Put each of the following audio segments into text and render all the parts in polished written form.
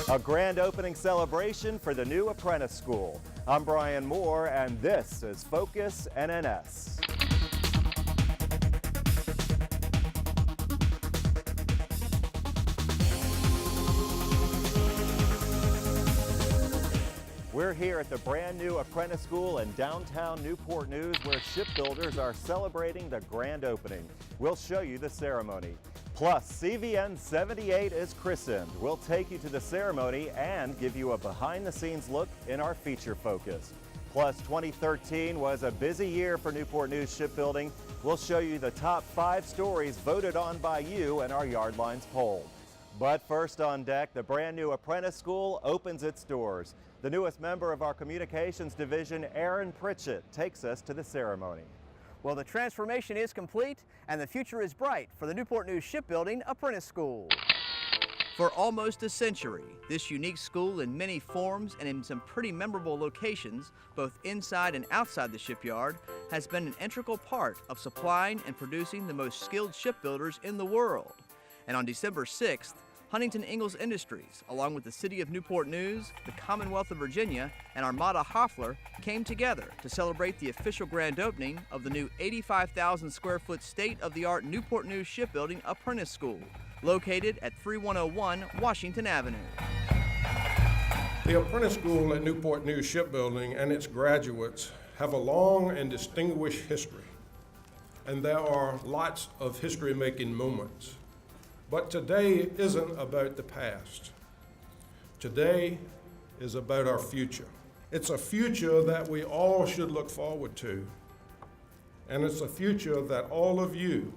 A grand opening celebration for the new Apprentice School. I'm Bryan Moore, and this is Focus NNS. We're here at the brand new Apprentice School in downtown Newport News, where shipbuilders are celebrating the grand opening. We'll show you the ceremony. Plus, CVN 78 is christened. We'll take you to the ceremony and give you a behind-the-scenes look in our feature focus. Plus, 2013 was a busy year for Newport News Shipbuilding. We'll show you the top 5 stories voted on by you in our Yardlines poll. But first on deck, the brand new Apprentice School opens its doors. The newest member of our communications division, Aaron Pritchett, takes us to the ceremony. Well, the transformation is complete and the future is bright for the Newport News Shipbuilding Apprentice School. For almost a century, this unique school in many forms and in some pretty memorable locations, both inside and outside the shipyard, has been an integral part of supplying and producing the most skilled shipbuilders in the world. And on December 6th, Huntington Ingalls Industries, along with the City of Newport News, the Commonwealth of Virginia, and Armada Hoffler came together to celebrate the official grand opening of the new 85,000 square foot state-of-the-art Newport News Shipbuilding Apprentice School, located at 3101 Washington Avenue. The Apprentice School at Newport News Shipbuilding and its graduates have a long and distinguished history, and there are lots of history-making moments. But today isn't about the past. Today is about our future. It's a future that we all should look forward to. And it's a future that all of you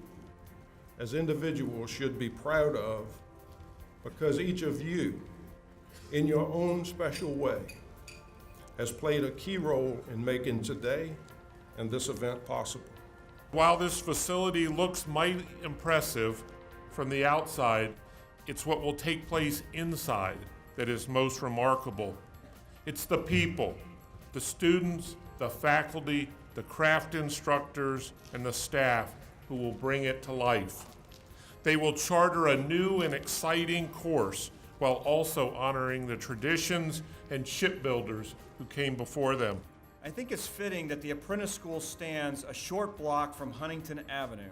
as individuals should be proud of, because each of you, in your own special way, has played a key role in making today and this event possible. While this facility looks mighty impressive from the outside, it's what will take place inside that is most remarkable. It's the people, the students, the faculty, the craft instructors, and the staff who will bring it to life. They will charter a new and exciting course while also honoring the traditions and shipbuilders who came before them. I think it's fitting that the Apprentice School stands a short block from Huntington Avenue,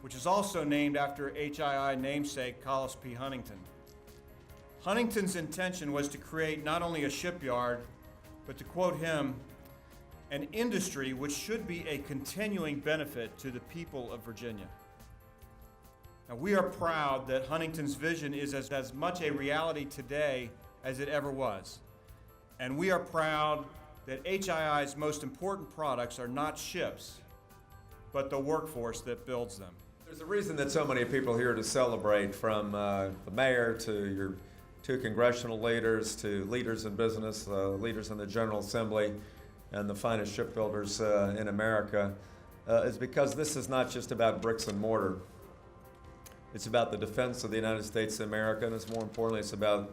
which is also named after HII namesake Collis P. Huntington. Huntington's intention was to create not only a shipyard, but to quote him, an industry which should be a continuing benefit to the people of Virginia. Now, we are proud that Huntington's vision is as much a reality today as it ever was. And we are proud that HII's most important products are not ships, but the workforce that builds them. There's a reason that so many people are here to celebrate, from the mayor to your 2 congressional leaders to leaders in business, leaders in the General Assembly, and the finest shipbuilders in America, is because this is not just about bricks and mortar. It's about the defense of the United States of America, and it's more importantly, it's about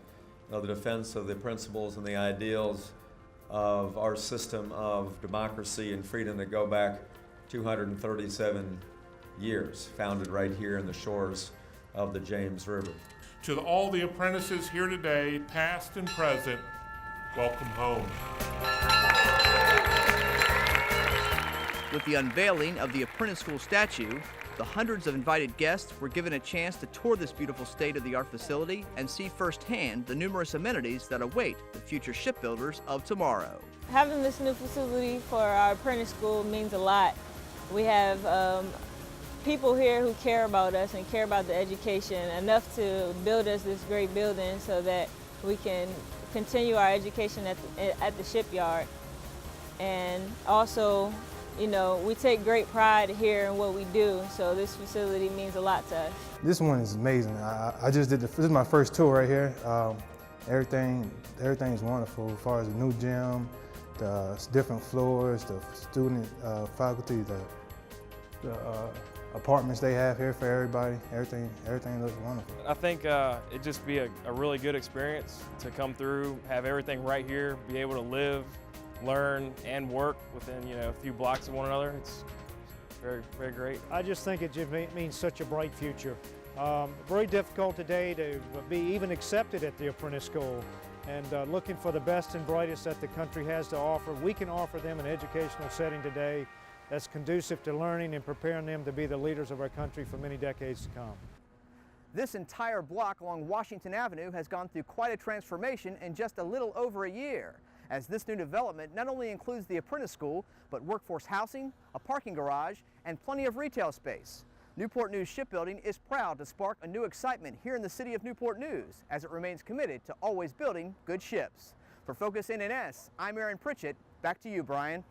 the defense of the principles and the ideals of our system of democracy and freedom that go back 237 years, founded right here in the shores of the James River. To all the apprentices here today, past and present, welcome home. With the unveiling of the Apprentice School statue, the hundreds of invited guests were given a chance to tour this beautiful state-of-the-art facility and see firsthand the numerous amenities that await the future shipbuilders of tomorrow. Having this new facility for our apprentice school means a lot. We have people here who care about us and care about the education enough to build us this great building so that we can continue our education at the shipyard. And also, you know, we take great pride here in what we do, so this facility means a lot to us. This one is amazing. I just did this is my first tour right here. Everything is wonderful as far as the new gym, the different floors, the student faculty, the apartments they have here for everybody. Everything looks wonderful. I think it'd just be a really good experience to come through, have everything right here, be able to live, learn, and work within a few blocks of one another. It's very, very great. I just think it just means such a bright future. Very difficult today to be even accepted at the Apprentice School, and looking for the best and brightest that the country has to offer. We can offer them an educational setting today that's conducive to learning and preparing them to be the leaders of our country for many decades to come. This entire block along Washington Avenue has gone through quite a transformation in just a little over a year, as this new development not only includes the Apprentice School, but workforce housing, a parking garage, and plenty of retail space. Newport News Shipbuilding is proud to spark a new excitement here in the city of Newport News, as it remains committed to always building good ships. For Focus NNS, I'm Aaron Pritchett. Back to you, Brian.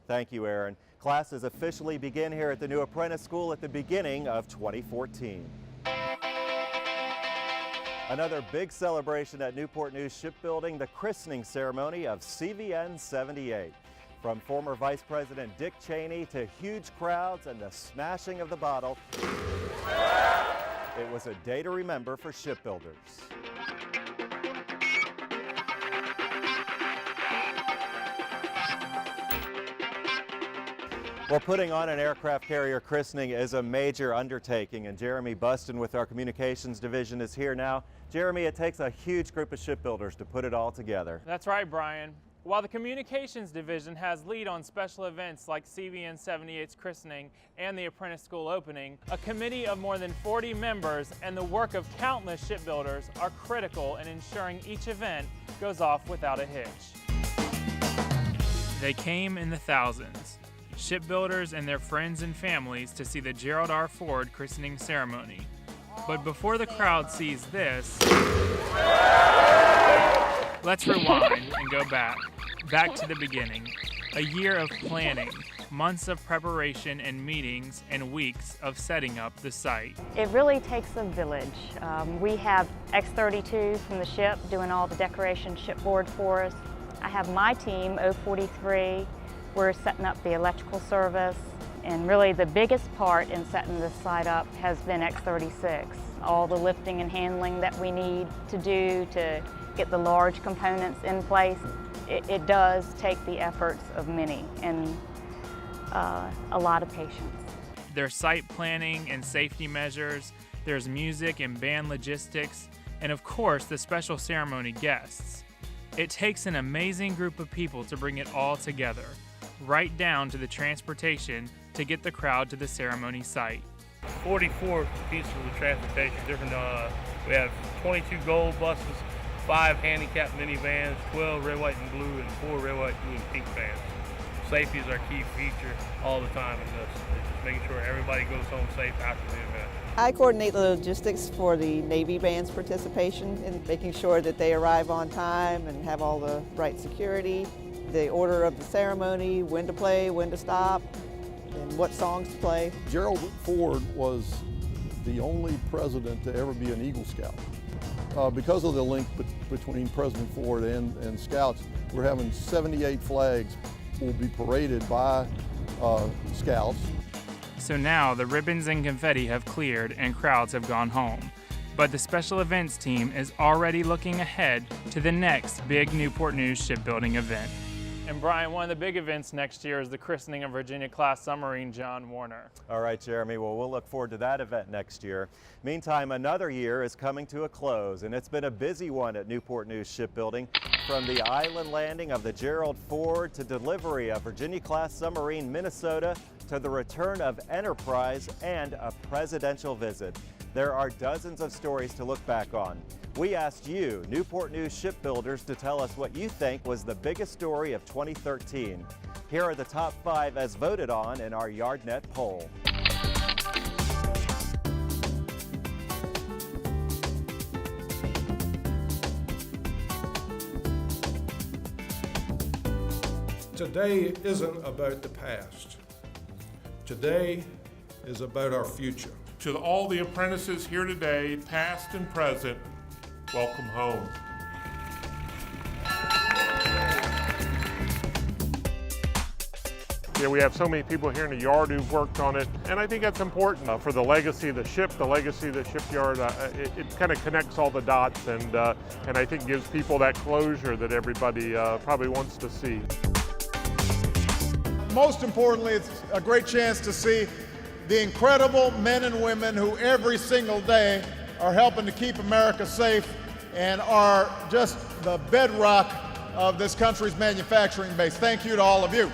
Thank you, Aaron. Classes officially begin here at the new Apprentice School at the beginning of 2014. Another big celebration at Newport News Shipbuilding, the christening ceremony of CVN 78. From former Vice President Dick Cheney to huge crowds and the smashing of the bottle, it was a day to remember for shipbuilders. Well, putting on an aircraft carrier christening is a major undertaking, and Jeremy Buston with our communications division is here now. Jeremy, it takes a huge group of shipbuilders to put it all together. That's right, Brian. While the communications division has lead on special events like CVN 78's christening and the Apprentice School opening, a committee of more than 40 members and the work of countless shipbuilders are critical in ensuring each event goes off without a hitch. They came in the thousands, shipbuilders and their friends and families, to see the Gerald R. Ford christening ceremony. But before the crowd sees this, let's rewind and go back to the beginning. A year of planning, months of preparation and meetings, and weeks of setting up the site. It really takes a village. We have X-32 from the ship doing all the decoration shipboard for us. I have my team, 043. We're setting up the electrical service. And really the biggest part in setting this site up has been X-36. All the lifting and handling that we need to do to get the large components in place. It does take the efforts of many and a lot of patience. There's site planning and safety measures, there's music and band logistics, and of course the special ceremony guests. It takes an amazing group of people to bring it all together, right down to the transportation to get the crowd to the ceremony site. 44 pieces of transportation, different, we have 22 gold buses, 5 handicapped minivans, 12 red, white, and blue, and 4 red, white, blue, and pink vans. Safety is our key feature all the time in this. It's just making sure everybody goes home safe after the event. I coordinate the logistics for the Navy band's participation in making sure that they arrive on time and have all the right security, the order of the ceremony, when to play, when to stop, and what songs to play. Gerald Ford was the only president to ever be an Eagle Scout. Because of the link between President Ford and Scouts, we're having 78 flags will be paraded by Scouts. So now the ribbons and confetti have cleared and crowds have gone home. But the special events team is already looking ahead to the next big Newport News shipbuilding event. And Brian, one of the big events next year is the christening of Virginia-class submarine John Warner. All right, Jeremy, well, we'll look forward to that event next year. Meantime, another year is coming to a close, and it's been a busy one at Newport News Shipbuilding. From the island landing of the Gerald Ford to delivery of Virginia-class submarine Minnesota to the return of Enterprise and a presidential visit. There are dozens of stories to look back on. We asked you, Newport News shipbuilders, to tell us what you think was the biggest story of 2013. Here are the top 5 as voted on in our YardNet poll. Today isn't about the past. Today is about our future. To all the apprentices here today, past and present, welcome home. Yeah, we have so many people here in the yard who've worked on it, and I think that's important for the legacy of the ship, the legacy of the shipyard. It kind of connects all the dots, and I think gives people that closure that everybody probably wants to see. Most importantly, it's a great chance to see the incredible men and women who every single day are helping to keep America safe and are just the bedrock of this country's manufacturing base. Thank you to all of you.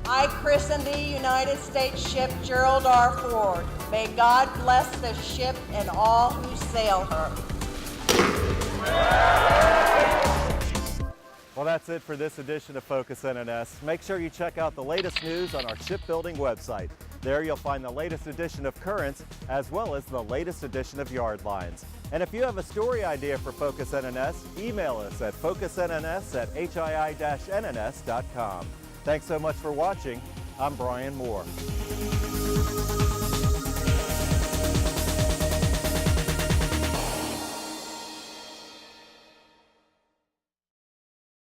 I christen the United States ship Gerald R. Ford. May God bless the ship and all who sail her. Well, that's it for this edition of Focus NNS. Make sure you check out the latest news on our shipbuilding website. There you'll find the latest edition of Currents as well as the latest edition of Yard Lines. And if you have a story idea for Focus NNS, email us at focusnns@hii-nns.com. Thanks so much for watching. I'm Bryan Moore.